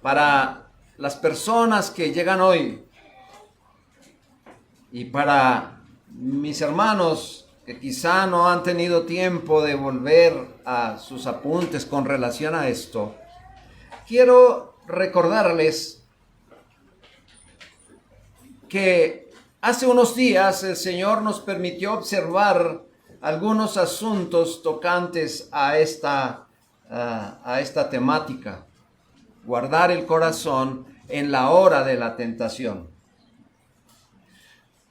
Para las personas que llegan hoy y para mis hermanos que quizá no han tenido tiempo de volver a sus apuntes con relación a esto, quiero recordarles que hace unos días el Señor nos permitió observar algunos asuntos tocantes a esta temática. Guardar el corazón en la hora de la tentación.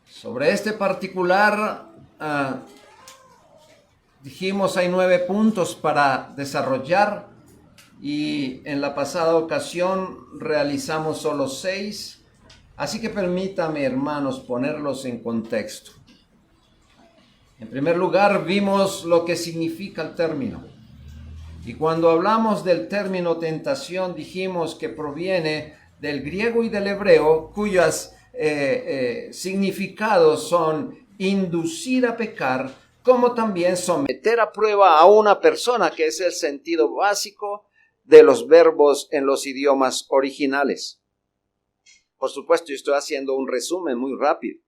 Sobre este particular, dijimos hay 9 puntos para desarrollar y en la pasada ocasión realizamos solo 6. Así que permítame, hermanos, ponerlos en contexto. En primer lugar, vimos lo que significa el término. Y cuando hablamos del término tentación, dijimos que proviene del griego y del hebreo, cuyos significados son inducir a pecar, como también someter a prueba a una persona, que es el sentido básico de los verbos en los idiomas originales. Por supuesto, yo estoy haciendo un resumen muy rápido.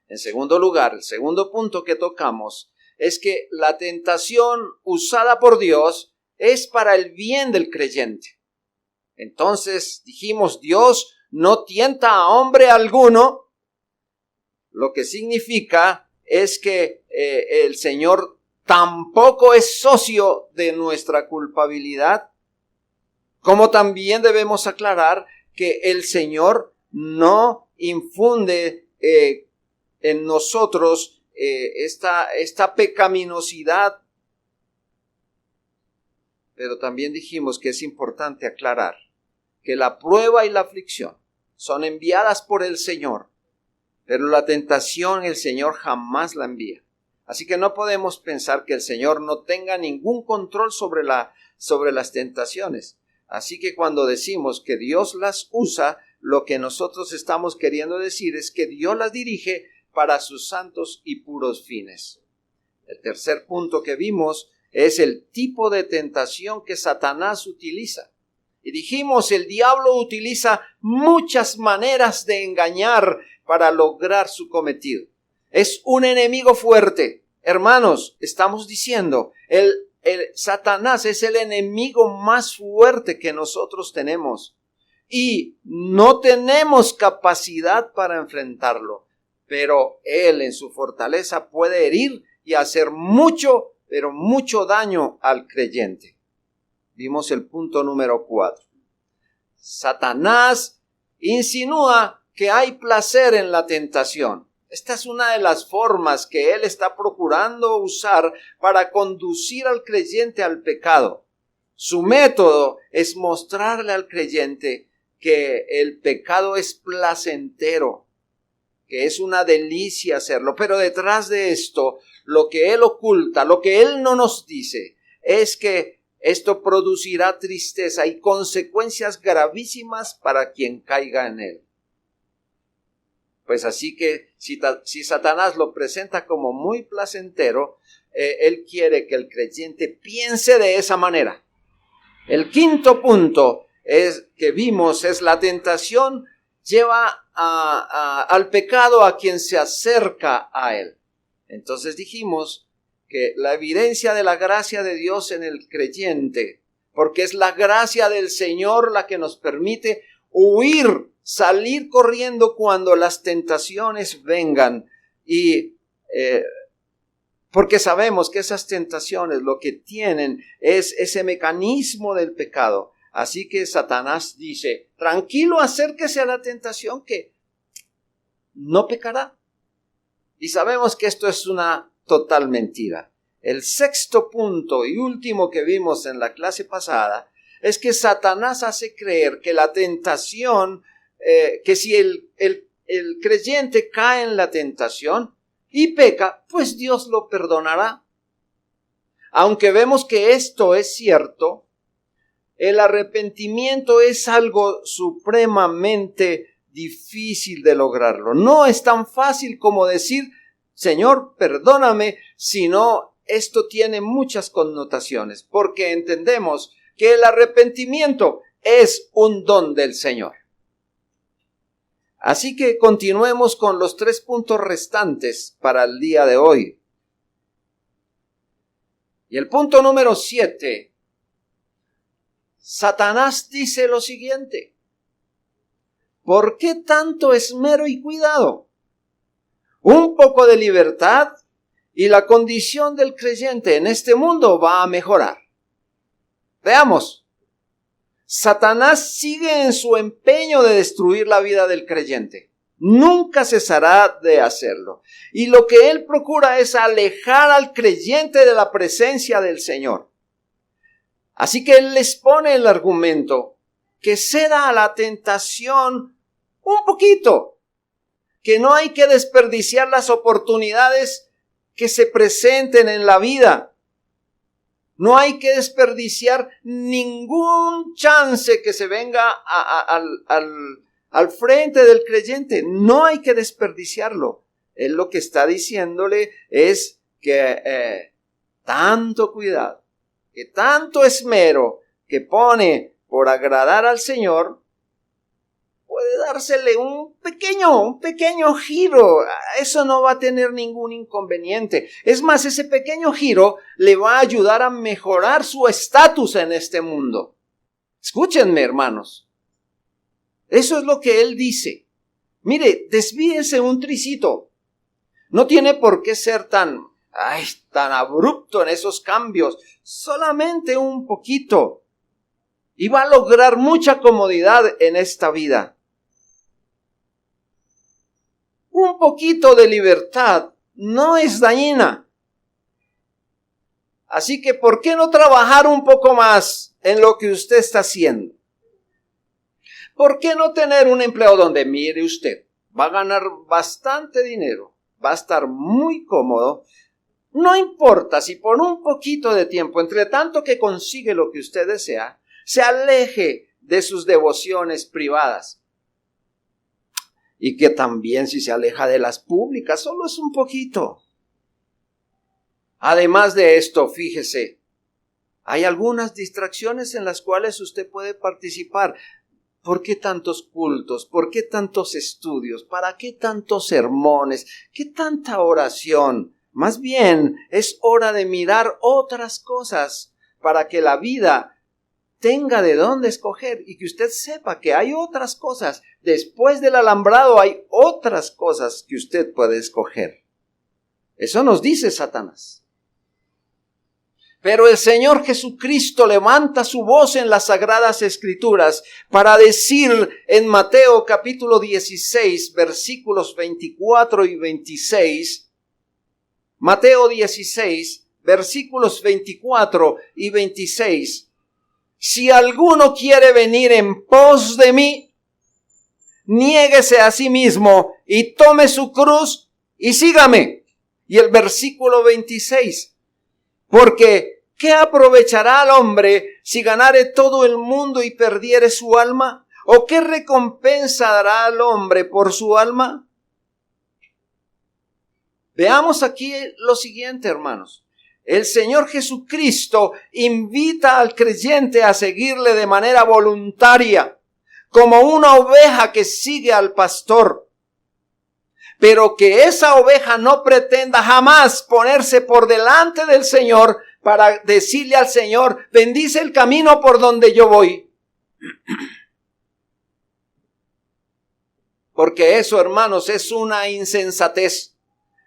En segundo lugar, el segundo punto que tocamos es que la tentación usada por Dios es para el bien del creyente. Entonces dijimos, Dios no tienta a hombre alguno, lo que significa es que el Señor tampoco es socio de nuestra culpabilidad, como también debemos aclarar que el Señor no infunde en nosotros esta pecaminosidad. Pero también dijimos que es importante aclarar que la prueba y la aflicción son enviadas por el Señor, pero la tentación el Señor jamás la envía. Así que no podemos pensar que el Señor no tenga ningún control sobre las tentaciones. Así que cuando decimos que Dios las usa, lo que nosotros estamos queriendo decir es que Dios las dirige para sus santos y puros fines. El tercer punto que vimos es el tipo de tentación que Satanás utiliza. Y dijimos, el diablo utiliza muchas maneras de engañar para lograr su cometido. Es un enemigo fuerte. Hermanos, estamos diciendo, Satanás es el enemigo más fuerte que nosotros tenemos. Y no tenemos capacidad para enfrentarlo. Pero él en su fortaleza puede herir y hacer mucho, pero mucho daño al creyente. Vimos el punto número 4. Satanás insinúa que hay placer en la tentación. Esta es una de las formas que él está procurando usar para conducir al creyente al pecado. Su método es mostrarle al creyente que el pecado es placentero, que es una delicia hacerlo, pero detrás de esto, lo que él oculta, lo que él no nos dice, es que esto producirá tristeza y consecuencias gravísimas para quien caiga en él. Pues así que si Satanás lo presenta como muy placentero, él quiere que el creyente piense de esa manera. El quinto punto que vimos es la tentación lleva al pecado a quien se acerca a él. Entonces dijimos que la evidencia de la gracia de Dios en el creyente, porque es la gracia del Señor la que nos permite huir, salir corriendo cuando las tentaciones vengan, y porque sabemos que esas tentaciones lo que tienen es ese mecanismo del pecado. Así que Satanás dice, tranquilo, acérquese a la tentación que no pecará. Y sabemos que esto es una total mentira. El sexto punto y último que vimos en la clase pasada es que Satanás hace creer que la tentación, que si el creyente cae en la tentación y peca, pues Dios lo perdonará. Aunque vemos que esto es cierto, el arrepentimiento es algo supremamente difícil de lograrlo. No es tan fácil como decir, Señor, perdóname, sino esto tiene muchas connotaciones, porque entendemos que el arrepentimiento es un don del Señor. Así que continuemos con los 3 puntos restantes para el día de hoy. Y el punto número 7. Satanás dice lo siguiente: ¿por qué tanto esmero y cuidado? Un poco de libertad y la condición del creyente en este mundo va a mejorar. Veamos. Satanás sigue en su empeño de destruir la vida del creyente. Nunca cesará de hacerlo. Y lo que él procura es alejar al creyente de la presencia del Señor. Así que él les pone el argumento que ceda a la tentación un poquito, que no hay que desperdiciar las oportunidades que se presenten en la vida. No hay que desperdiciar ningún chance que se venga al frente del creyente. No hay que desperdiciarlo. Él lo que está diciéndole es que tanto cuidado, que tanto esmero que pone por agradar al Señor, puede dársele un pequeño giro. Eso no va a tener ningún inconveniente. Es más, ese pequeño giro le va a ayudar a mejorar su estatus en este mundo. Escúchenme, hermanos. Eso es lo que él dice. Mire, desvíense un tricito. No tiene por qué ser tan abrupto en esos cambios. Solamente un poquito. Y va a lograr mucha comodidad en esta vida. Un poquito de libertad no es dañina. Así que, ¿por qué no trabajar un poco más en lo que usted está haciendo? ¿Por qué no tener un empleo donde, mire usted, va a ganar bastante dinero, va a estar muy cómodo? No importa si por un poquito de tiempo, entre tanto que consigue lo que usted desea, se aleje de sus devociones privadas. Y que también si se aleja de las públicas, solo es un poquito. Además de esto, fíjese, hay algunas distracciones en las cuales usted puede participar. ¿Por qué tantos cultos? ¿Por qué tantos estudios? ¿Para qué tantos sermones? ¿Qué tanta oración? Más bien, es hora de mirar otras cosas para que la vida tenga de dónde escoger y que usted sepa que hay otras cosas. Después del alambrado hay otras cosas que usted puede escoger. Eso nos dice Satanás. Pero el Señor Jesucristo levanta su voz en las Sagradas Escrituras para decir en Mateo capítulo 16, versículos 24 y 26, Mateo 16, versículos 24 y 26, si alguno quiere venir en pos de mí, niéguese a sí mismo y tome su cruz y sígame. Y el versículo 26, porque ¿qué aprovechará al hombre si ganare todo el mundo y perdiere su alma? ¿O qué recompensa dará al hombre por su alma? Veamos aquí lo siguiente, hermanos. El Señor Jesucristo invita al creyente a seguirle de manera voluntaria, como una oveja que sigue al pastor. Pero que esa oveja no pretenda jamás ponerse por delante del Señor para decirle al Señor, bendice el camino por donde yo voy. Porque eso, hermanos, es una insensatez.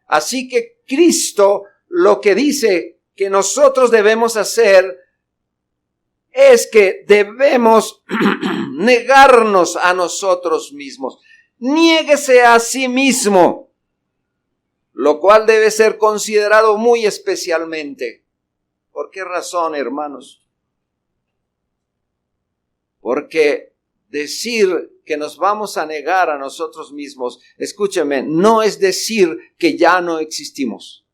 Así que Cristo lo que dice que nosotros debemos hacer es que debemos negarnos a nosotros mismos. Niéguese a sí mismo, lo cual debe ser considerado muy especialmente. ¿Por qué razón, hermanos? Porque decir que nos vamos a negar a nosotros mismos, escúcheme, no es decir que ya no existimos,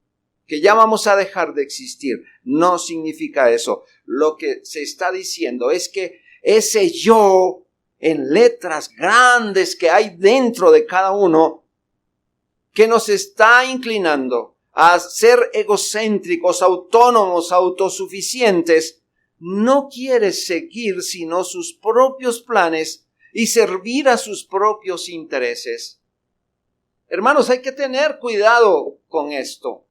que ya vamos a dejar de existir. No significa eso. Lo que se está diciendo es que ese yo en letras grandes que hay dentro de cada uno, que nos está inclinando a ser egocéntricos, autónomos, autosuficientes, no quiere seguir sino sus propios planes y servir a sus propios intereses. Hermanos, hay que tener cuidado con esto,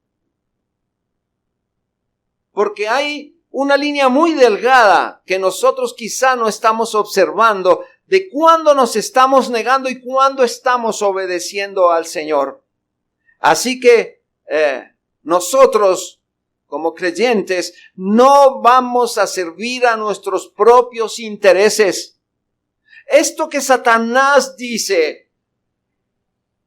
porque hay una línea muy delgada que nosotros quizá no estamos observando de cuándo nos estamos negando y cuándo estamos obedeciendo al Señor. Así que nosotros, como creyentes, no vamos a servir a nuestros propios intereses. Esto que Satanás dice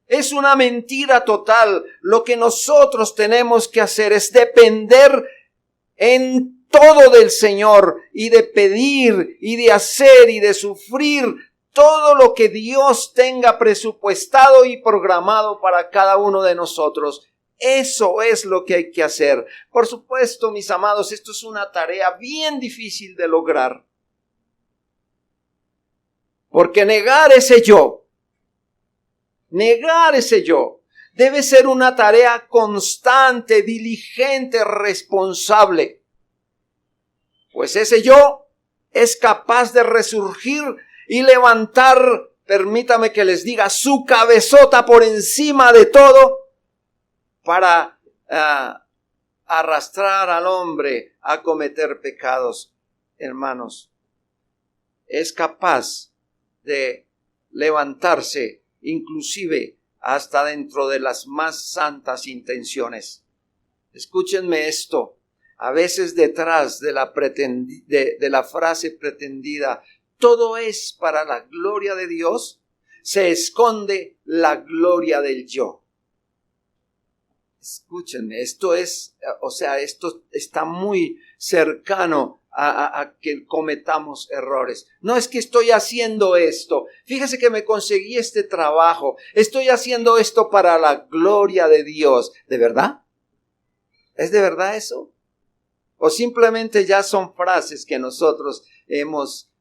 es una mentira total. Lo que nosotros tenemos que hacer es depender en todo del Señor y de pedir y de hacer y de sufrir todo lo que Dios tenga presupuestado y programado para cada uno de nosotros. Eso es lo que hay que hacer. Por supuesto, mis amados, esto es una tarea bien difícil de lograr. Porque negar ese yo, debe ser una tarea constante, diligente, responsable. Pues ese yo es capaz de resurgir y levantar, permítame que les diga, su cabezota por encima de todo para arrastrar al hombre a cometer pecados. Hermanos, es capaz de levantarse inclusive hasta dentro de las más santas intenciones. Escúchenme esto. A veces detrás de la frase pretendida, todo es para la gloria de Dios, se esconde la gloria del yo. Escúchenme, esto está muy cercano a que cometamos errores. No es que estoy haciendo esto. Fíjese que me conseguí este trabajo. Estoy haciendo esto para la gloria de Dios. ¿De verdad? ¿Es de verdad eso? O simplemente ya son frases que nosotros hemos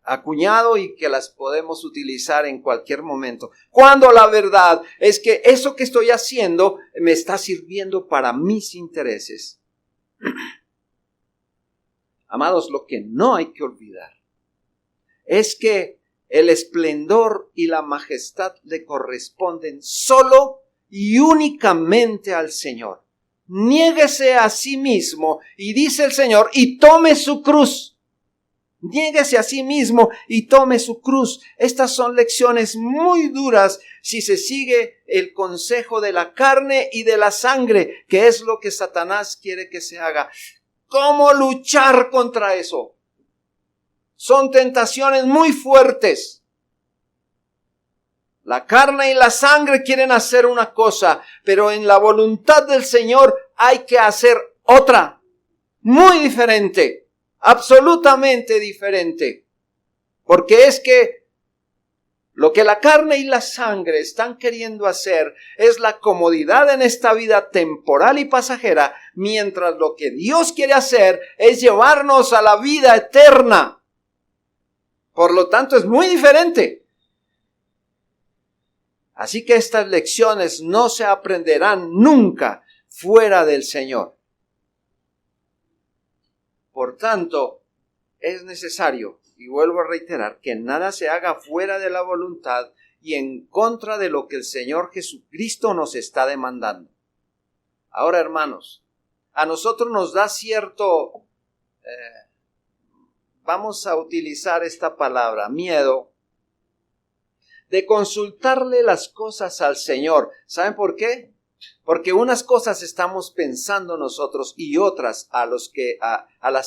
acuñado y que las podemos utilizar en cualquier momento. Cuando la verdad es que eso que estoy haciendo me está sirviendo para mis intereses. Amados, lo que no hay que olvidar es que el esplendor y la majestad le corresponden solo y únicamente al Señor. Niéguese a sí mismo, y dice el Señor, y tome su cruz. Niéguese a sí mismo y tome su cruz. Estas son lecciones muy duras si se sigue el consejo de la carne y de la sangre, que es lo que Satanás quiere que se haga. ¿Cómo luchar contra eso? Son tentaciones muy fuertes. La carne y la sangre quieren hacer una cosa, pero en la voluntad del Señor hay que hacer otra, muy diferente, absolutamente diferente. Porque es que lo que la carne y la sangre están queriendo hacer es la comodidad en esta vida temporal y pasajera, mientras lo que Dios quiere hacer es llevarnos a la vida eterna. Por lo tanto, es muy diferente. Así que estas lecciones no se aprenderán nunca fuera del Señor. Por tanto, es necesario, y vuelvo a reiterar, que nada se haga fuera de la voluntad y en contra de lo que el Señor Jesucristo nos está demandando. Ahora, hermanos, a nosotros nos da cierto, vamos a utilizar esta palabra, miedo, de consultarle las cosas al Señor. ¿Saben por qué? Porque unas cosas estamos pensando nosotros y otras a las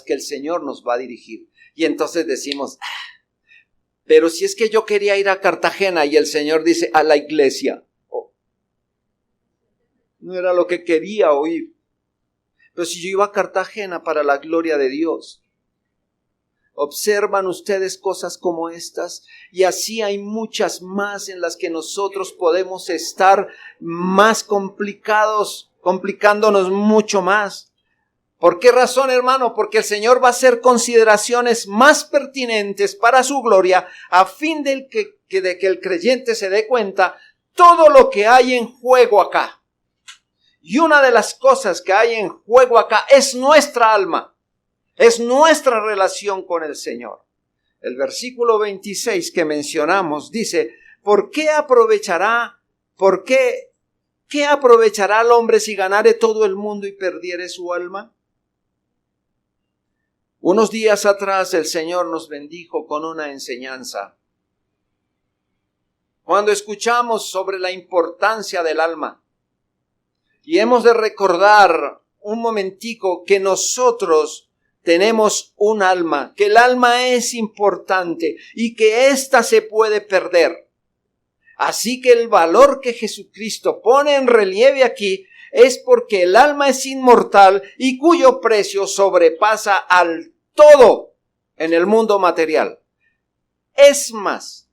que el Señor nos va a dirigir. Y entonces decimos, pero si es que yo quería ir a Cartagena y el Señor dice a la iglesia. Oh, no era lo que quería oír. Pero si yo iba a Cartagena para la gloria de Dios. ¿Observan ustedes cosas como estas? Y así hay muchas más en las que nosotros podemos estar más complicándonos mucho más. ¿Por qué razón, hermano? Porque el Señor va a hacer consideraciones más pertinentes para su gloria, a fin de que el creyente se dé cuenta todo lo que hay en juego acá. Y una de las cosas que hay en juego acá es nuestra alma. Es nuestra relación con el Señor. El versículo 26 que mencionamos dice, qué aprovechará el hombre si ganare todo el mundo y perdiere su alma? Unos días atrás el Señor nos bendijo con una enseñanza. Cuando escuchamos sobre la importancia del alma, y hemos de recordar un momentico que nosotros tenemos un alma, que el alma es importante y que ésta se puede perder. Así que el valor que Jesucristo pone en relieve aquí es porque el alma es inmortal y cuyo precio sobrepasa al todo en el mundo material. Es más,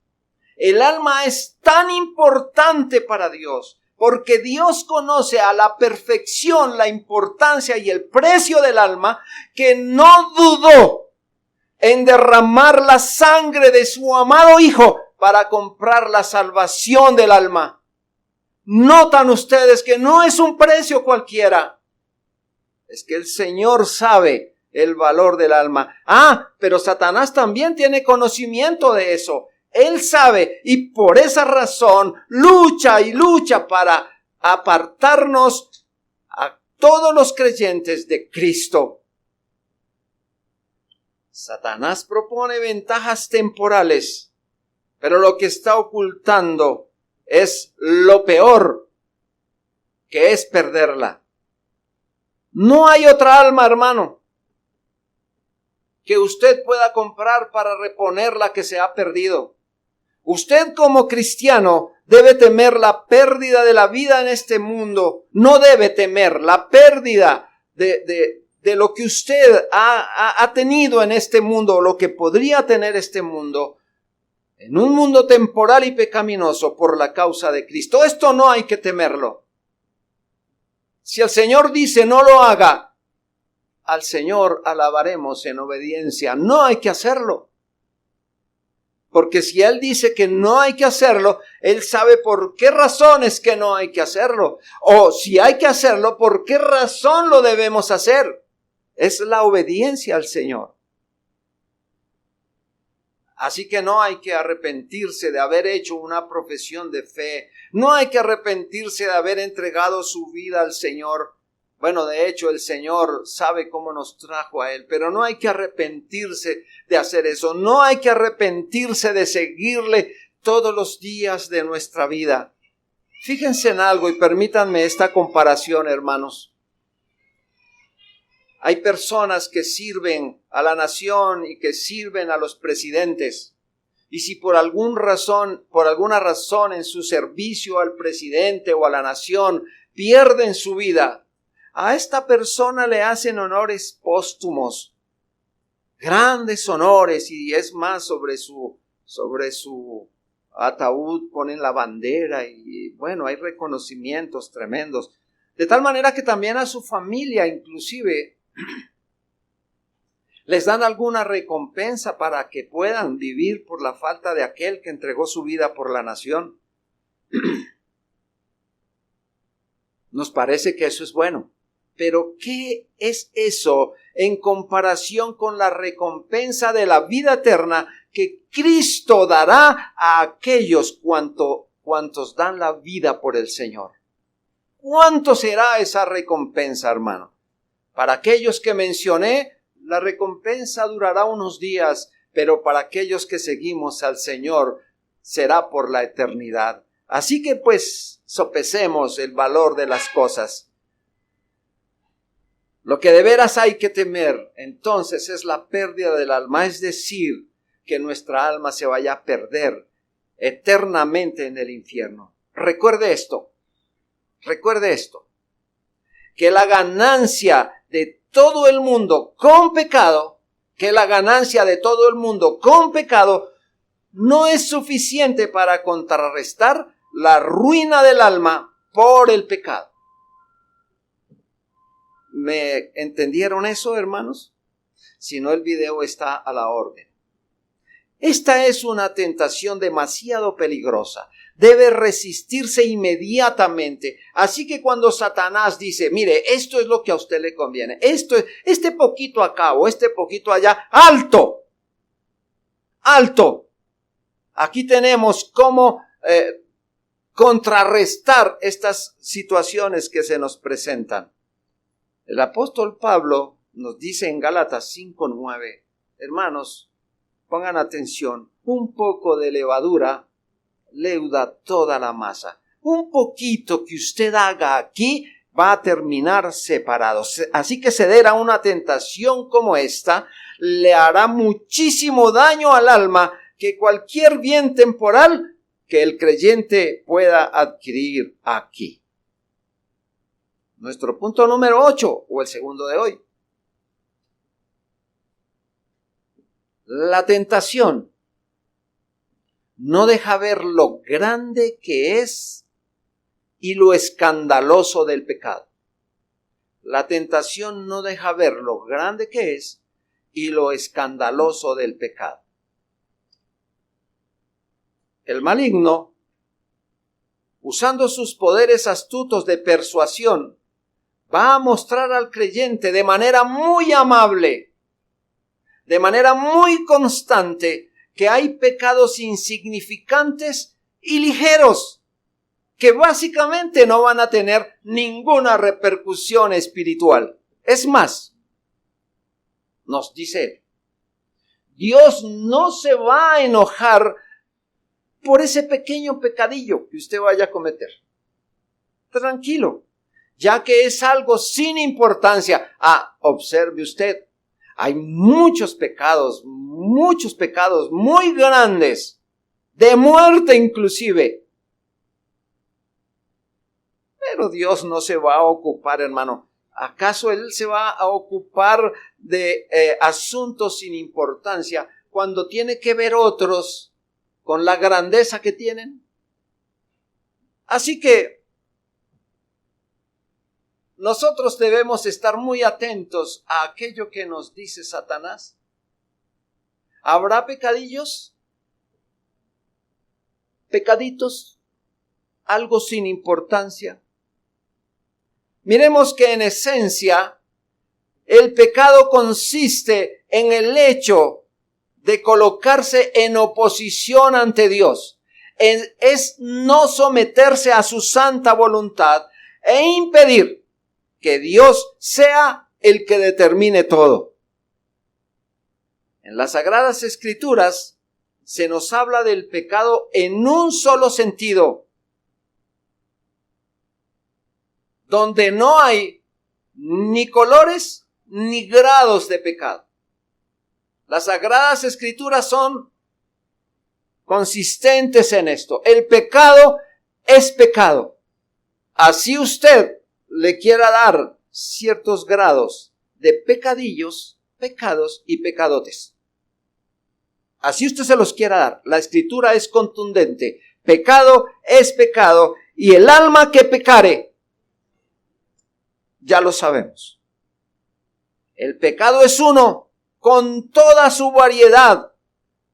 el alma es tan importante para Dios porque Dios conoce a la perfección la importancia y el precio del alma, que no dudó en derramar la sangre de su amado Hijo para comprar la salvación del alma. Notan ustedes que no es un precio cualquiera. Es que el Señor sabe el valor del alma. Pero Satanás también tiene conocimiento de eso. Él sabe y por esa razón lucha y lucha para apartarnos a todos los creyentes de Cristo. Satanás propone ventajas temporales, pero lo que está ocultando es lo peor, que es perderla. No hay otra alma, hermano, que usted pueda comprar para reponer la que se ha perdido. Usted como cristiano debe temer la pérdida de la vida en este mundo. No debe temer la pérdida de lo que usted ha tenido en este mundo, lo que podría tener este mundo, en un mundo temporal y pecaminoso por la causa de Cristo. Esto no hay que temerlo. Si el Señor dice no lo haga, al Señor alabaremos en obediencia. No hay que hacerlo. Porque si Él dice que no hay que hacerlo, Él sabe por qué razones que no hay que hacerlo. O si hay que hacerlo, ¿por qué razón lo debemos hacer? Es la obediencia al Señor. Así que no hay que arrepentirse de haber hecho una profesión de fe. No hay que arrepentirse de haber entregado su vida al Señor. Bueno, de hecho, el Señor sabe cómo nos trajo a Él, pero no hay que arrepentirse de hacer eso. No hay que arrepentirse de seguirle todos los días de nuestra vida. Fíjense en algo y permítanme esta comparación, hermanos. Hay personas que sirven a la nación y que sirven a los presidentes. Y si por alguna razón en su servicio al presidente o a la nación pierden su vida, a esta persona le hacen honores póstumos, grandes honores, y es más, sobre su ataúd ponen la bandera y bueno, hay reconocimientos tremendos. De tal manera que también a su familia inclusive les dan alguna recompensa para que puedan vivir por la falta de aquel que entregó su vida por la nación. Nos parece que eso es bueno. Pero ¿qué es eso en comparación con la recompensa de la vida eterna que Cristo dará a aquellos cuantos dan la vida por el Señor? ¿Cuánto será esa recompensa, hermano? Para aquellos que mencioné, la recompensa durará unos días, pero para aquellos que seguimos al Señor será por la eternidad. Así que pues sopesemos el valor de las cosas. Lo que de veras hay que temer entonces es la pérdida del alma, es decir, que nuestra alma se vaya a perder eternamente en el infierno. Recuerde esto, que la ganancia de todo el mundo con pecado, no es suficiente para contrarrestar la ruina del alma por el pecado. ¿Me entendieron eso, hermanos? Si no, el video está a la orden. Esta es una tentación demasiado peligrosa, debe resistirse inmediatamente. Así que cuando Satanás dice, mire, esto es lo que a usted le conviene, esto es, este poquito acá o este poquito allá, ¡alto! ¡Alto! Aquí tenemos cómo contrarrestar estas situaciones que se nos presentan. El apóstol Pablo nos dice en Gálatas 5:9, hermanos, pongan atención, un poco de levadura leuda toda la masa. Un poquito que usted haga aquí va a terminar separado. Así que ceder a una tentación como esta le hará muchísimo daño al alma que cualquier bien temporal que el creyente pueda adquirir aquí. Nuestro punto número 8, o el segundo de hoy. La tentación no deja ver lo grande que es y lo escandaloso del pecado. La tentación no deja ver lo grande que es y lo escandaloso del pecado. El maligno, usando sus poderes astutos de persuasión, va a mostrar al creyente de manera muy amable, de manera muy constante, que hay pecados insignificantes y ligeros, que básicamente no van a tener ninguna repercusión espiritual. Es más, nos dice, Dios no se va a enojar por ese pequeño pecadillo que usted vaya a cometer. Tranquilo, ya que es algo sin importancia. Observe usted, hay muchos pecados muy grandes, de muerte inclusive. Pero Dios no se va a ocupar, hermano. ¿Acaso Él se va a ocupar de asuntos sin importancia cuando tiene que ver otros con la grandeza que tienen? Así que nosotros debemos estar muy atentos a aquello que nos dice Satanás. ¿Habrá pecadillos? ¿Pecaditos? ¿Algo sin importancia? Miremos que en esencia el pecado consiste en el hecho de colocarse en oposición ante Dios. Es no someterse a su santa voluntad e impedir que Dios sea el que determine todo. En las Sagradas Escrituras se nos habla del pecado en un solo sentido, donde no hay ni colores ni grados de pecado. Las Sagradas Escrituras son consistentes en esto. El pecado es pecado. Así usted le quiera dar ciertos grados de pecadillos, pecados y pecadotes. Así usted se los quiera dar. La Escritura es contundente. Pecado es pecado y el alma que pecare, ya lo sabemos. El pecado es uno con toda su variedad,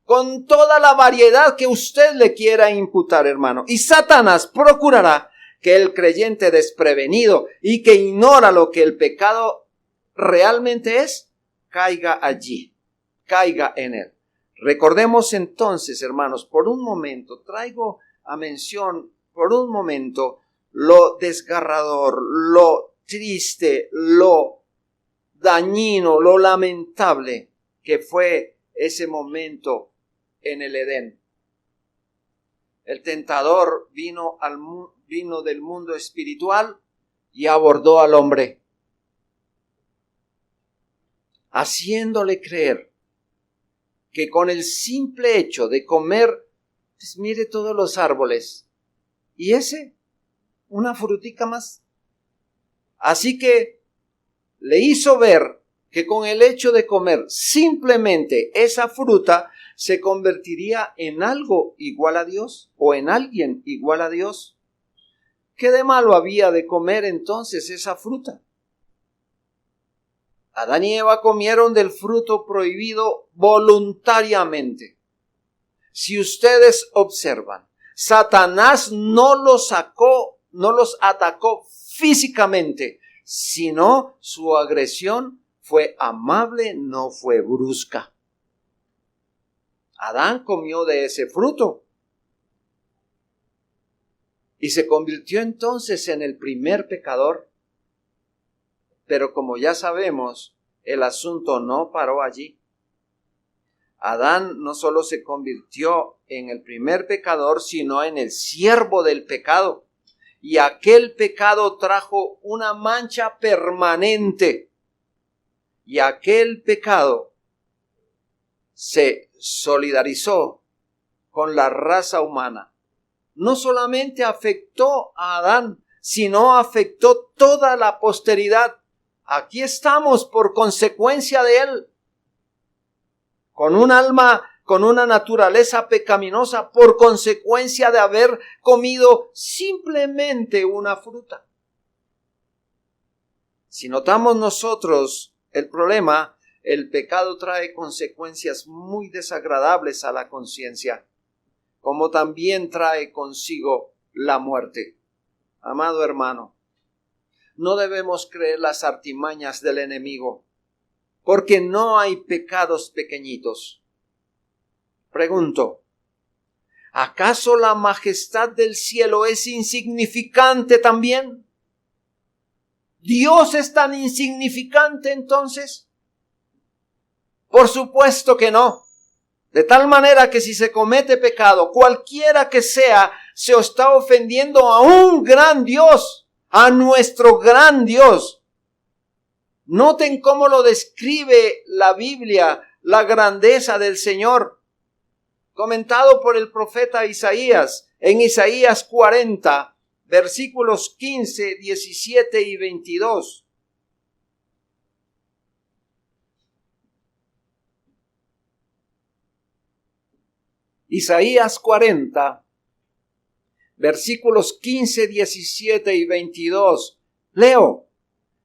con toda la variedad que usted le quiera imputar, hermano. Y Satanás procurará que el creyente desprevenido y que ignora lo que el pecado realmente es, caiga allí, caiga en él. Recordemos entonces, hermanos, por un momento, traigo a mención por un momento lo desgarrador, lo triste, lo dañino, lo lamentable que fue ese momento en el Edén. El tentador vino del mundo espiritual y abordó al hombre, haciéndole creer que con el simple hecho de comer, pues mire todos los árboles, y ese, una frutica más. Así que le hizo ver que con el hecho de comer simplemente esa fruta se convertiría en algo igual a Dios o en alguien igual a Dios. ¿Qué de malo había de comer entonces esa fruta? Adán y Eva comieron del fruto prohibido voluntariamente. Si ustedes observan, Satanás no los atacó físicamente, sino su agresión fue amable, no fue brusca. Adán comió de ese fruto y se convirtió entonces en el primer pecador. Pero como ya sabemos, el asunto no paró allí. Adán no solo se convirtió en el primer pecador, sino en el siervo del pecado. Y aquel pecado trajo una mancha permanente. Y aquel pecado se solidarizó con la raza humana. No solamente afectó a Adán, sino afectó toda la posteridad. Aquí estamos por consecuencia de él, con un alma, con una naturaleza pecaminosa, por consecuencia de haber comido simplemente una fruta. Si notamos nosotros el problema, el pecado trae consecuencias muy desagradables a la conciencia, como también trae consigo la muerte. Amado hermano, no debemos creer las artimañas del enemigo, porque no hay pecados pequeñitos. Pregunto, ¿acaso la majestad del cielo es insignificante también? ¿Dios es tan insignificante entonces? Por supuesto que no. De tal manera que si se comete pecado, cualquiera que sea, se está ofendiendo a un gran Dios, a nuestro gran Dios. Noten cómo lo describe la Biblia, la grandeza del Señor, comentado por el profeta Isaías, en Isaías 40, versículos 15, 17 y 22. Isaías 40, versículos 15, 17 y 22. Leo.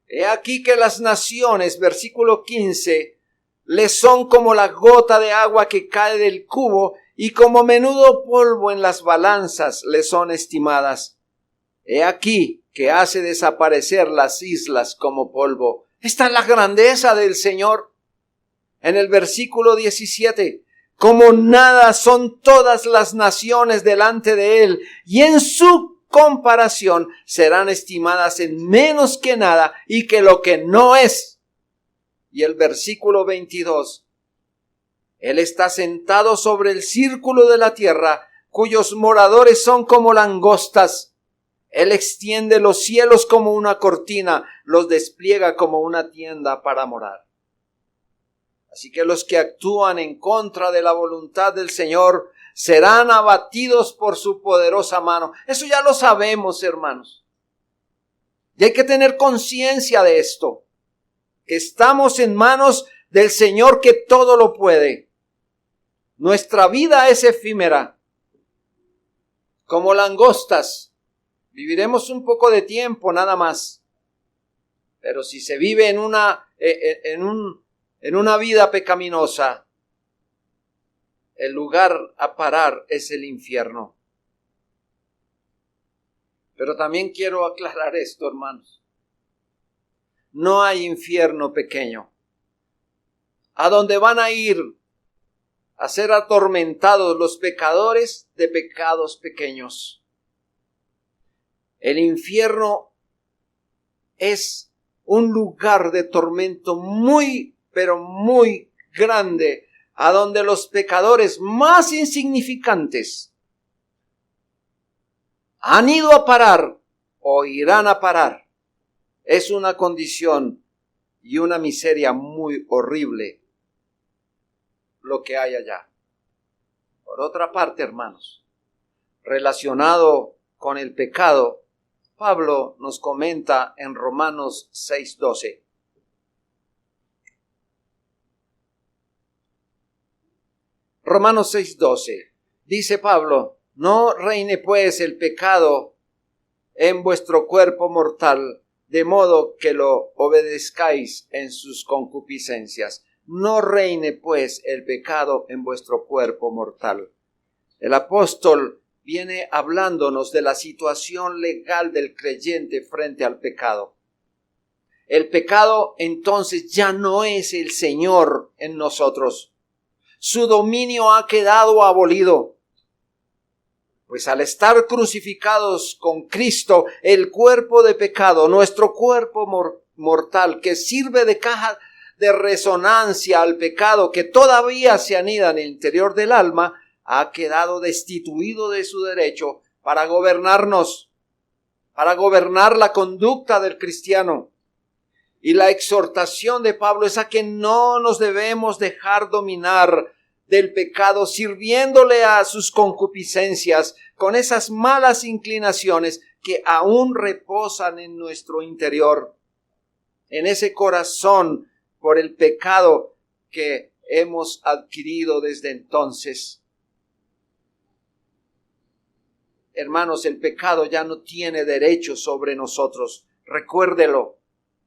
He aquí que las naciones, versículo 15, les son como la gota de agua que cae del cubo y como menudo polvo en las balanzas les son estimadas. He aquí que hace desaparecer las islas como polvo. Esta es la grandeza del Señor. En el versículo 17, como nada son todas las naciones delante de él, y en su comparación serán estimadas en menos que nada y que lo que no es. Y el versículo 22, él está sentado sobre el círculo de la tierra, cuyos moradores son como langostas. Él extiende los cielos como una cortina, los despliega como una tienda para morar. Así que los que actúan en contra de la voluntad del Señor serán abatidos por su poderosa mano. Eso ya lo sabemos, hermanos. Y hay que tener conciencia de esto, que estamos en manos del Señor que todo lo puede. Nuestra vida es efímera, como langostas. Viviremos un poco de tiempo nada más. Pero si se vive en una vida pecaminosa, el lugar a parar es el infierno. Pero también quiero aclarar esto, hermanos. No hay infierno pequeño, a donde van a ir a ser atormentados los pecadores de pecados pequeños. El infierno es un lugar de tormento muy, pero muy grande, a donde los pecadores más insignificantes han ido a parar o irán a parar. Es una condición y una miseria muy horrible lo que hay allá. Por otra parte, hermanos, relacionado con el pecado, Pablo nos comenta en Romanos 6:12. Romanos 6:12. Dice Pablo, no reine pues el pecado en vuestro cuerpo mortal, de modo que lo obedezcáis en sus concupiscencias. No reine pues el pecado en vuestro cuerpo mortal. El apóstol viene hablándonos de la situación legal del creyente frente al pecado. El pecado entonces ya no es el Señor en nosotros. Su dominio ha quedado abolido. Pues al estar crucificados con Cristo, el cuerpo de pecado, nuestro cuerpo mortal, que sirve de caja de resonancia al pecado que todavía se anida en el interior del alma, ha quedado destituido de su derecho para gobernarnos, para gobernar la conducta del cristiano. Y la exhortación de Pablo es a que no nos debemos dejar dominar del pecado, sirviéndole a sus concupiscencias con esas malas inclinaciones que aún reposan en nuestro interior, en ese corazón por el pecado que hemos adquirido desde entonces. Hermanos, el pecado ya no tiene derecho sobre nosotros. Recuérdelo,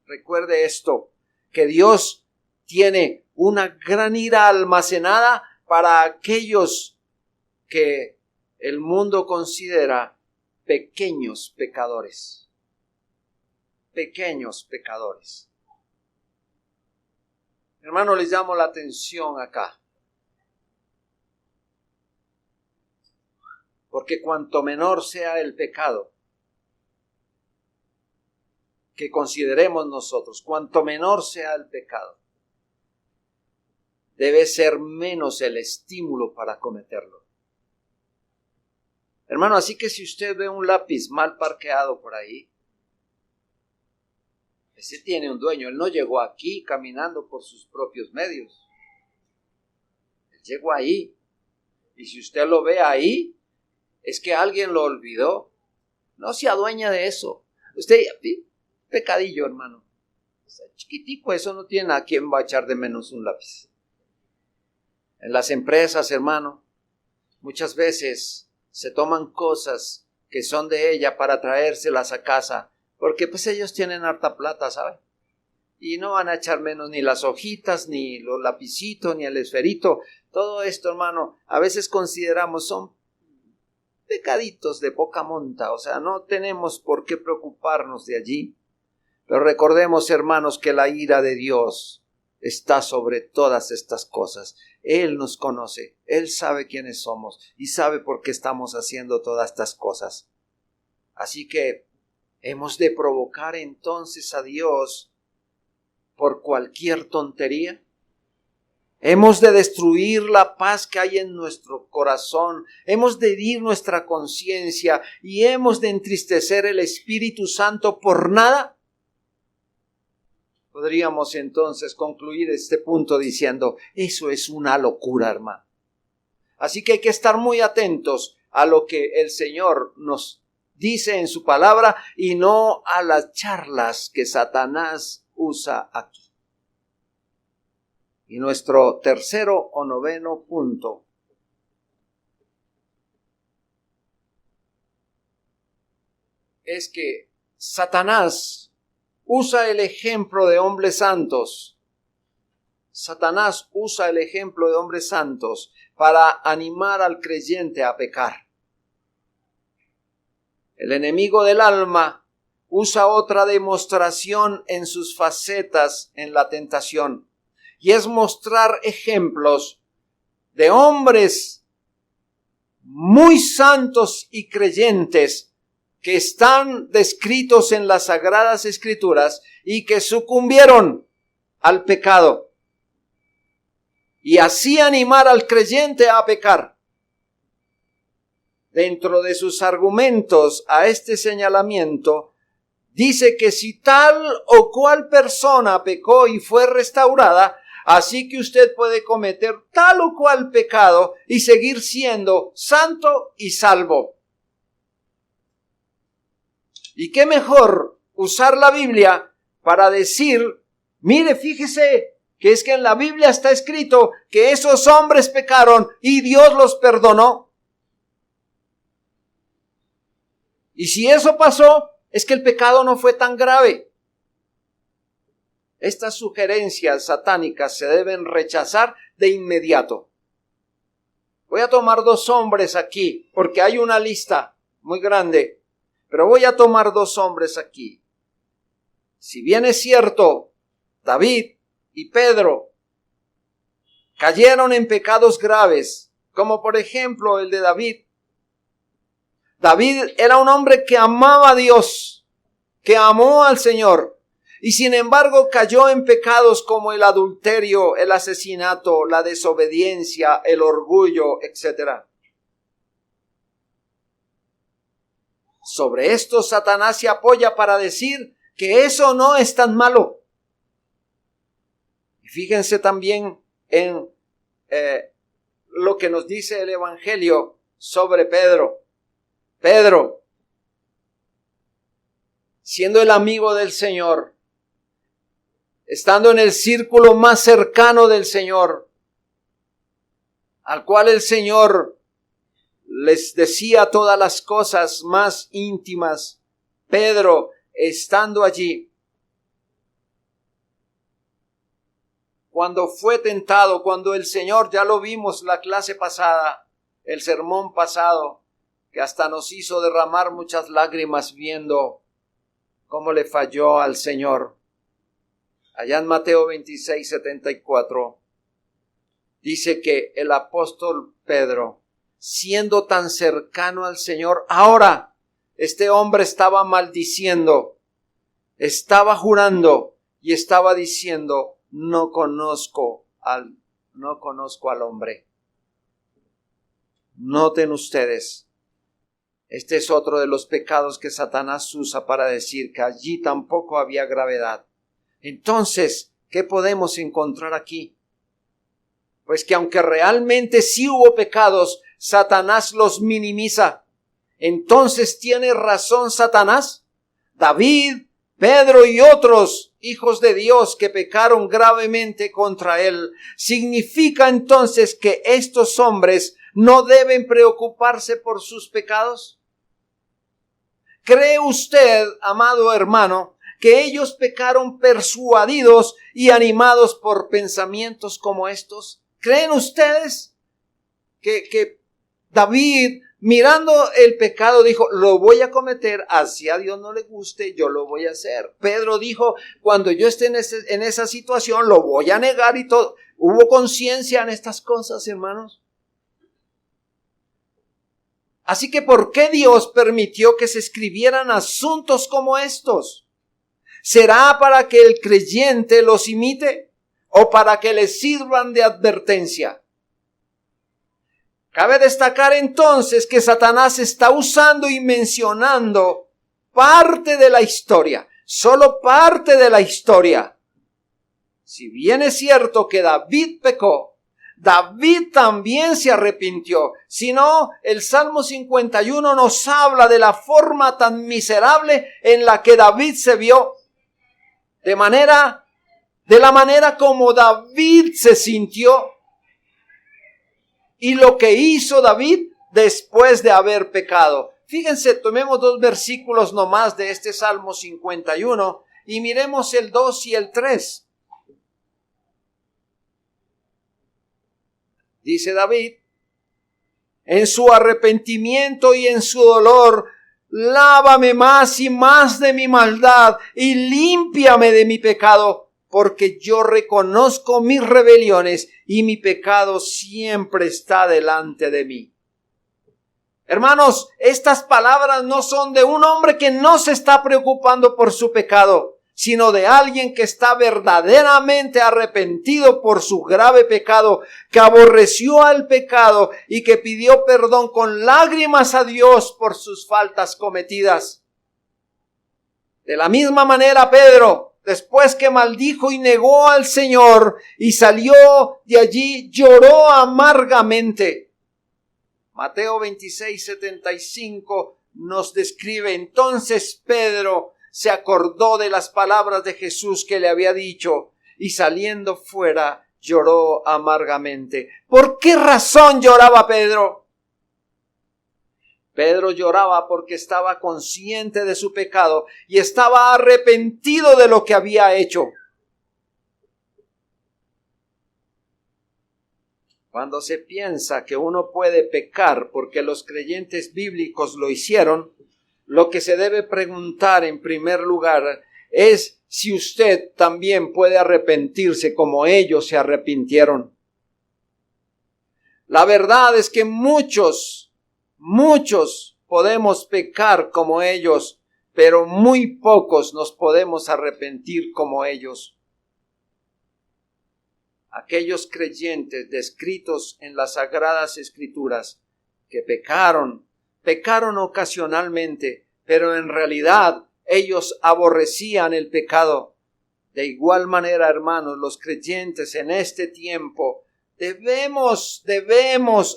recuerde esto, que Dios tiene una gran ira almacenada para aquellos que el mundo considera pequeños pecadores. Pequeños pecadores. Hermano, les llamo la atención acá. Porque cuanto menor sea el pecado que consideremos nosotros, cuanto menor sea el pecado, debe ser menos el estímulo para cometerlo. Hermano, así que si usted ve un lápiz mal parqueado por ahí, ese tiene un dueño. Él no llegó aquí caminando por sus propios medios. Él llegó ahí. Y si usted lo ve ahí, es que alguien lo olvidó. No se adueña de eso. Usted, pecadillo, hermano. Chiquitico, eso no tiene a quién va a echar de menos un lápiz. En las empresas, hermano, muchas veces se toman cosas que son de ella para traérselas a casa, porque pues ellos tienen harta plata, ¿sabe? Y no van a echar menos ni las hojitas, ni los lapicitos, ni el esferito. Todo esto, hermano, a veces consideramos son pecaditos de poca monta, o sea, no tenemos por qué preocuparnos de allí. Pero recordemos, hermanos, que la ira de Dios está sobre todas estas cosas. Él nos conoce, Él sabe quiénes somos y sabe por qué estamos haciendo todas estas cosas. Así que hemos de provocar entonces a Dios por cualquier tontería. Hemos de destruir la paz que hay en nuestro corazón. Hemos de herir nuestra conciencia y hemos de entristecer el Espíritu Santo por nada. Podríamos entonces concluir este punto diciendo, eso es una locura, hermano. Así que hay que estar muy atentos a lo que el Señor nos dice en su palabra y no a las charlas que Satanás usa aquí. Y nuestro tercero o noveno punto es que Satanás usa el ejemplo de hombres santos. Satanás usa el ejemplo de hombres santos para animar al creyente a pecar. El enemigo del alma usa otra demostración en sus facetas en la tentación, y es mostrar ejemplos de hombres muy santos y creyentes que están descritos en las Sagradas Escrituras y que sucumbieron al pecado. Y así animar al creyente a pecar. Dentro de sus argumentos a este señalamiento, dice que si tal o cual persona pecó y fue restaurada, así que usted puede cometer tal o cual pecado y seguir siendo santo y salvo. ¿Y qué mejor usar la Biblia para decir, mire, fíjese que es que en la Biblia está escrito que esos hombres pecaron y Dios los perdonó? Y si eso pasó, es que el pecado no fue tan grave. Estas sugerencias satánicas se deben rechazar de inmediato. Voy a tomar 2 hombres aquí, porque hay una lista muy grande, pero voy a tomar 2 hombres aquí. Si bien es cierto, David y Pedro cayeron en pecados graves, como por ejemplo el de David. David era un hombre que amaba a Dios, que amó al Señor, y sin embargo cayó en pecados como el adulterio, el asesinato, la desobediencia, el orgullo, etc. Sobre esto Satanás se apoya para decir que eso no es tan malo. Y fíjense también en lo que nos dice el Evangelio sobre Pedro. Pedro, siendo el amigo del Señor, estando en el círculo más cercano del Señor, al cual el Señor les decía todas las cosas más íntimas, Pedro, estando allí, cuando fue tentado, cuando el Señor, ya lo vimos la clase pasada, el sermón pasado, que hasta nos hizo derramar muchas lágrimas viendo cómo le falló al Señor. Allá en Mateo 26:74, dice que el apóstol Pedro, siendo tan cercano al Señor, ahora este hombre estaba maldiciendo, estaba jurando y estaba diciendo, no conozco al hombre. Noten ustedes, este es otro de los pecados que Satanás usa para decir que allí tampoco había gravedad. Entonces, ¿qué podemos encontrar aquí? Pues que aunque realmente sí hubo pecados, Satanás los minimiza. Entonces, ¿tiene razón Satanás? David, Pedro y otros hijos de Dios que pecaron gravemente contra él. ¿Significa entonces que estos hombres no deben preocuparse por sus pecados? ¿Cree usted, amado hermano, que ellos pecaron persuadidos y animados por pensamientos como estos? ¿Creen ustedes que David, mirando el pecado, dijo, lo voy a cometer, así a Dios no le guste, yo lo voy a hacer? Pedro dijo, cuando yo esté en esa situación, lo voy a negar y todo. ¿Hubo conciencia en estas cosas, hermanos? Así que, ¿por qué Dios permitió que se escribieran asuntos como estos? ¿Será para que el creyente los imite o para que les sirvan de advertencia? Cabe destacar entonces que Satanás está usando y mencionando parte de la historia, solo parte de la historia. Si bien es cierto que David pecó, David también se arrepintió. Si no, el Salmo 51 nos habla de la forma tan miserable en la que David se vio, de la manera como David se sintió y lo que hizo David después de haber pecado. Fíjense, tomemos 2 versículos nomás de este Salmo 51 y miremos el 2 y el 3. Dice David, en su arrepentimiento y en su dolor, lávame más y más de mi maldad y límpiame de mi pecado, porque yo reconozco mis rebeliones y mi pecado siempre está delante de mí. Hermanos, estas palabras no son de un hombre que no se está preocupando por su pecado, sino de alguien que está verdaderamente arrepentido por su grave pecado, que aborreció al pecado y que pidió perdón con lágrimas a Dios por sus faltas cometidas. De la misma manera, Pedro, después que maldijo y negó al Señor y salió de allí, lloró amargamente. Mateo 26:75 nos describe, entonces Pedro se acordó de las palabras de Jesús que le había dicho y saliendo fuera lloró amargamente. ¿Por qué razón lloraba Pedro? Pedro lloraba porque estaba consciente de su pecado y estaba arrepentido de lo que había hecho. Cuando se piensa que uno puede pecar porque los creyentes bíblicos lo hicieron, lo que se debe preguntar en primer lugar es si usted también puede arrepentirse como ellos se arrepintieron. La verdad es que muchos podemos pecar como ellos, pero muy pocos nos podemos arrepentir como ellos. Aquellos creyentes descritos en las Sagradas Escrituras que pecaron ocasionalmente, pero en realidad ellos aborrecían el pecado. De igual manera, hermanos, los creyentes en este tiempo debemos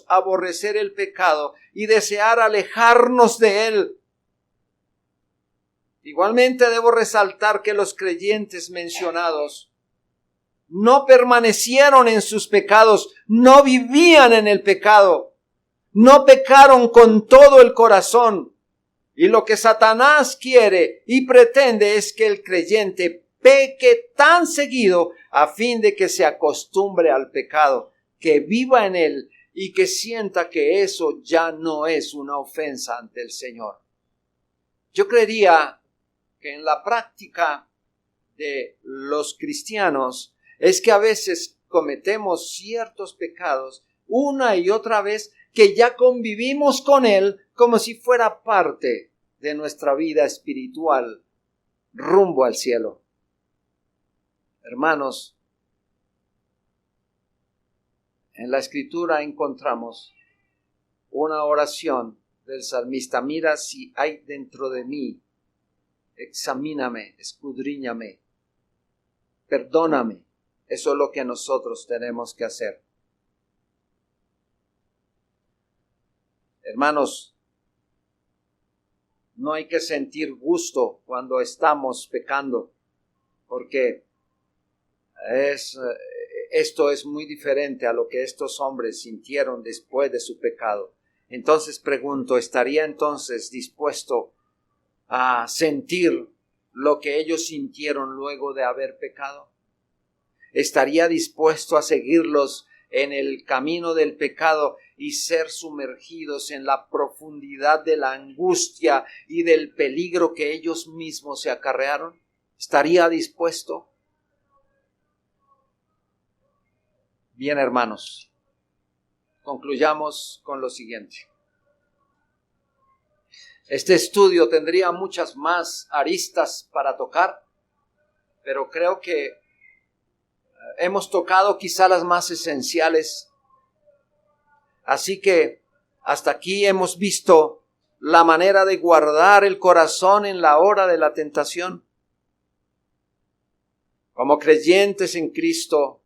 aborrecer el pecado y desear alejarnos de él. Igualmente debo resaltar que los creyentes mencionados no permanecieron en sus pecados, no vivían en el pecado, no pecaron con todo el corazón. Y lo que Satanás quiere y pretende es que el creyente peque tan seguido a fin de que se acostumbre al pecado, que viva en él y que sienta que eso ya no es una ofensa ante el Señor. Yo creería que en la práctica de los cristianos es que a veces cometemos ciertos pecados una y otra vez que ya convivimos con él como si fuera parte de nuestra vida espiritual rumbo al cielo. Hermanos, en la Escritura encontramos una oración del salmista: mira si hay dentro de mí, examíname, escudriñame, perdóname. Eso es lo que nosotros tenemos que hacer. Hermanos, no hay que sentir gusto cuando estamos pecando, porque esto es muy diferente a lo que estos hombres sintieron después de su pecado. Entonces pregunto, ¿estaría entonces dispuesto a sentir lo que ellos sintieron luego de haber pecado? ¿Estaría dispuesto a seguirlos en el camino del pecado y ser sumergidos en la profundidad de la angustia y del peligro que ellos mismos se acarrearon? ¿Estaría dispuesto? Bien, hermanos, concluyamos con lo siguiente. Este estudio tendría muchas más aristas para tocar, pero creo que hemos tocado quizá las más esenciales. Así que hasta aquí hemos visto la manera de guardar el corazón en la hora de la tentación. Como creyentes en Cristo,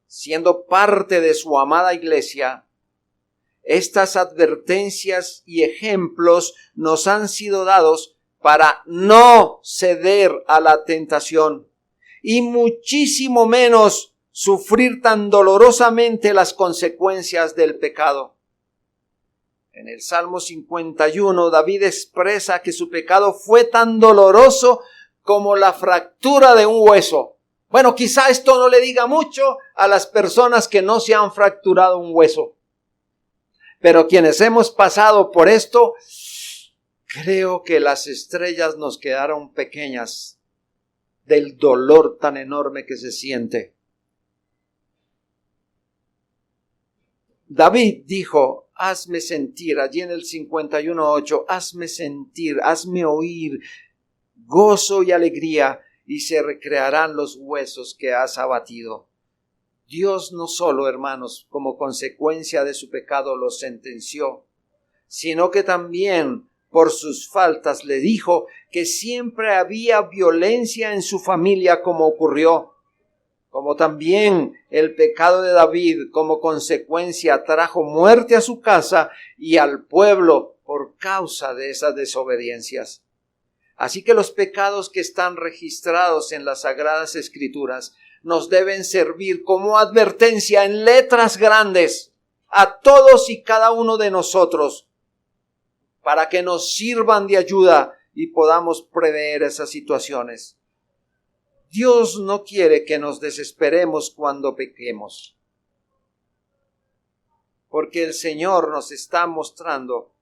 siendo parte de su amada iglesia, estas advertencias y ejemplos nos han sido dados para no ceder a la tentación y muchísimo menos sufrir tan dolorosamente las consecuencias del pecado. En el Salmo 51, David expresa que su pecado fue tan doloroso como la fractura de un hueso. Bueno, quizá esto no le diga mucho a las personas que no se han fracturado un hueso. Pero quienes hemos pasado por esto, creo que las estrellas nos quedaron pequeñas del dolor tan enorme que se siente. David dijo, hazme sentir, allí en el 51:8, hazme sentir, hazme oír gozo y alegría, y se recrearán los huesos que has abatido. Dios no solo, hermanos, como consecuencia de su pecado lo sentenció, sino que también por sus faltas le dijo que siempre había violencia en su familia, como ocurrió. Como también el pecado de David como consecuencia trajo muerte a su casa y al pueblo por causa de esas desobediencias. Así que los pecados que están registrados en las Sagradas Escrituras nos deben servir como advertencia en letras grandes a todos y cada uno de nosotros, para que nos sirvan de ayuda y podamos prever esas situaciones. Dios no quiere que nos desesperemos cuando pequemos. porque el Señor nos está mostrando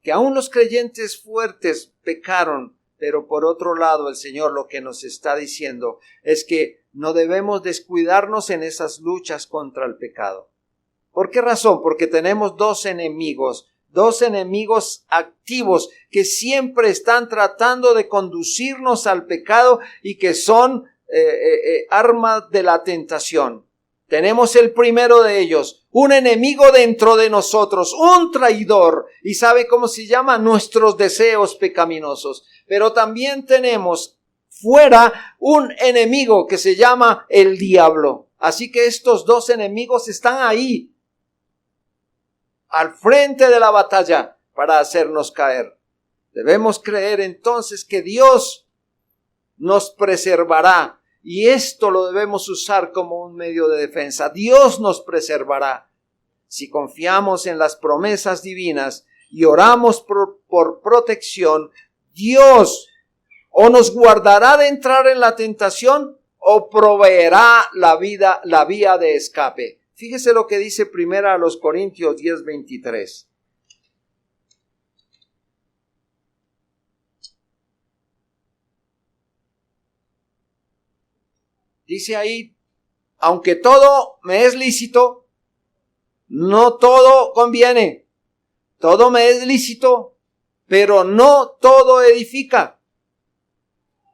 que aún los creyentes fuertes pecaron, pero por otro lado el Señor lo que nos está diciendo es que no debemos descuidarnos en esas luchas contra el pecado. ¿Por qué razón? Porque tenemos dos enemigos activos que siempre están tratando de conducirnos al pecado y que son armas de la tentación. Tenemos el primero de ellos, un enemigo dentro de nosotros, un traidor, y ¿sabe cómo se llama? Nuestros deseos pecaminosos. Pero también tenemos fuera un enemigo que se llama el diablo. Así que estos dos enemigos están ahí, al frente de la batalla, para hacernos caer. Debemos creer entonces que Dios nos preservará. Y esto lo debemos usar como un medio de defensa. Dios nos preservará. Si confiamos en las promesas divinas y oramos por protección, Dios o nos guardará de entrar en la tentación o proveerá la vía de escape. Fíjese lo que dice 1 Corintios 10:23. Dice ahí, aunque todo me es lícito, no todo conviene. Todo me es lícito, pero no todo edifica.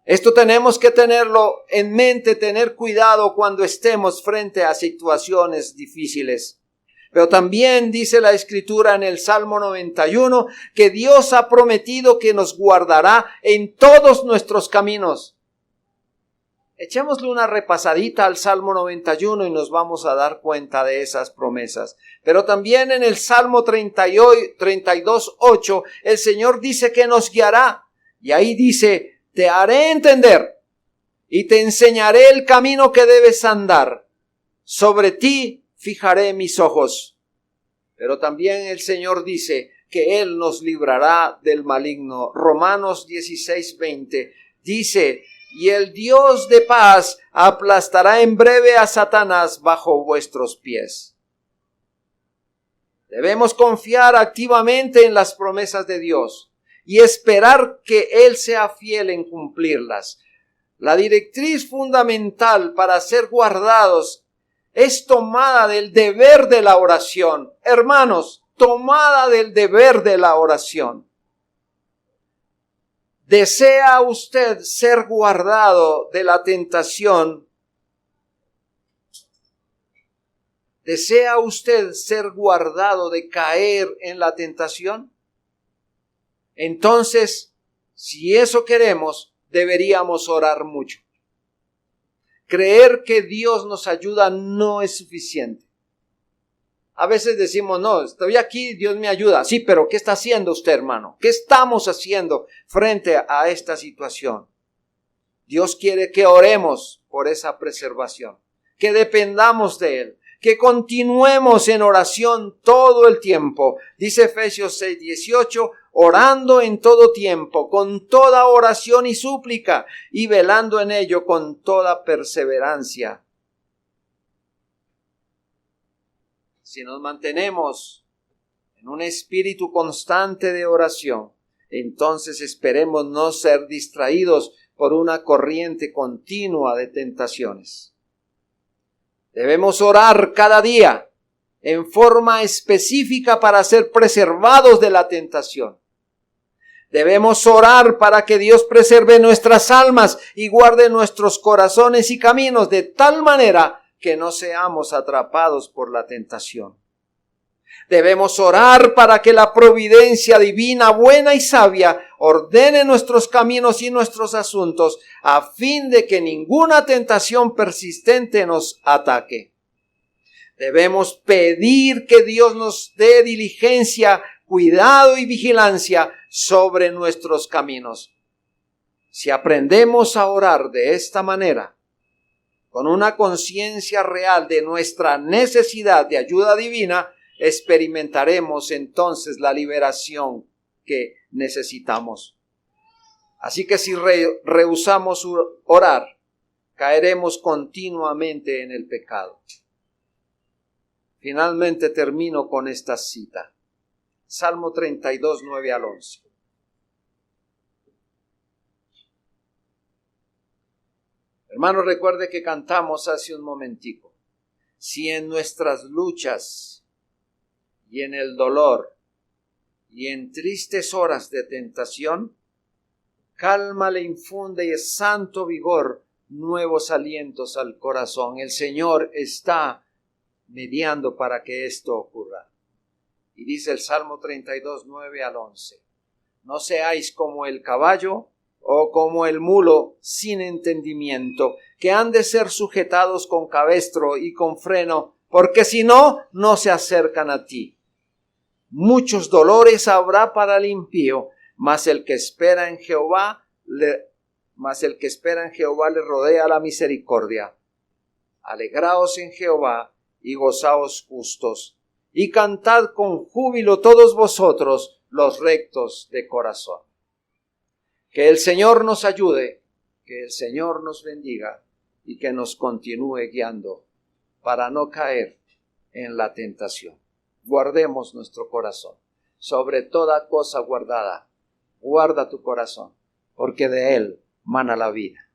Esto tenemos que tenerlo en mente, tener cuidado cuando estemos frente a situaciones difíciles. Pero también dice la Escritura en el Salmo 91 que Dios ha prometido que nos guardará en todos nuestros caminos. Echémosle una repasadita al Salmo 91 y nos vamos a dar cuenta de esas promesas. Pero también en el Salmo 32:8 el Señor dice que nos guiará. Y ahí dice, te haré entender y te enseñaré el camino que debes andar. Sobre ti fijaré mis ojos. Pero también el Señor dice que Él nos librará del maligno. Romanos 16:20 dice, y el Dios de paz aplastará en breve a Satanás bajo vuestros pies. Debemos confiar activamente en las promesas de Dios y esperar que Él sea fiel en cumplirlas. La directriz fundamental para ser guardados es tomada del deber de la oración. Hermanos, tomada del deber de la oración. ¿Desea usted ser guardado de la tentación? ¿Desea usted ser guardado de caer en la tentación? Entonces, si eso queremos, deberíamos orar mucho. Creer que Dios nos ayuda no es suficiente. A veces decimos, no, estoy aquí, Dios me ayuda. Sí, pero ¿qué está haciendo usted, hermano? ¿Qué estamos haciendo frente a esta situación? Dios quiere que oremos por esa preservación, que dependamos de Él, que continuemos en oración todo el tiempo. Dice Efesios 6:18, orando en todo tiempo, con toda oración y súplica, y velando en ello con toda perseverancia. Si nos mantenemos en un espíritu constante de oración, entonces esperemos no ser distraídos por una corriente continua de tentaciones. Debemos orar cada día en forma específica para ser preservados de la tentación. Debemos orar para que Dios preserve nuestras almas y guarde nuestros corazones y caminos de tal manera que no seamos atrapados por la tentación. Debemos orar para que la providencia divina, buena y sabia, ordene nuestros caminos y nuestros asuntos, a fin de que ninguna tentación persistente nos ataque. Debemos pedir que Dios nos dé diligencia, cuidado y vigilancia sobre nuestros caminos. Si aprendemos a orar de esta manera, con una conciencia real de nuestra necesidad de ayuda divina, experimentaremos entonces la liberación que necesitamos. Así que si rehusamos orar, caeremos continuamente en el pecado. Finalmente termino con esta cita. Salmo 32, 9 al 11. Hermano, recuerde que cantamos hace un momentico. Si en nuestras luchas y en el dolor y en tristes horas de tentación, calma le infunde y santo vigor, nuevos alientos al corazón. El Señor está mediando para que esto ocurra. Y dice el Salmo 32, 9 al 11. No seáis como el caballo o como el mulo sin entendimiento, que han de ser sujetados con cabestro y con freno, porque si no, no se acercan a ti. Muchos dolores habrá para el impío, mas el que espera en Jehová le rodea la misericordia. Alegraos en Jehová y gozaos justos, y cantad con júbilo todos vosotros los rectos de corazón. Que el Señor nos ayude, que el Señor nos bendiga y que nos continúe guiando para no caer en la tentación. Guardemos nuestro corazón. Sobre toda cosa guardada, guarda tu corazón, porque de él mana la vida.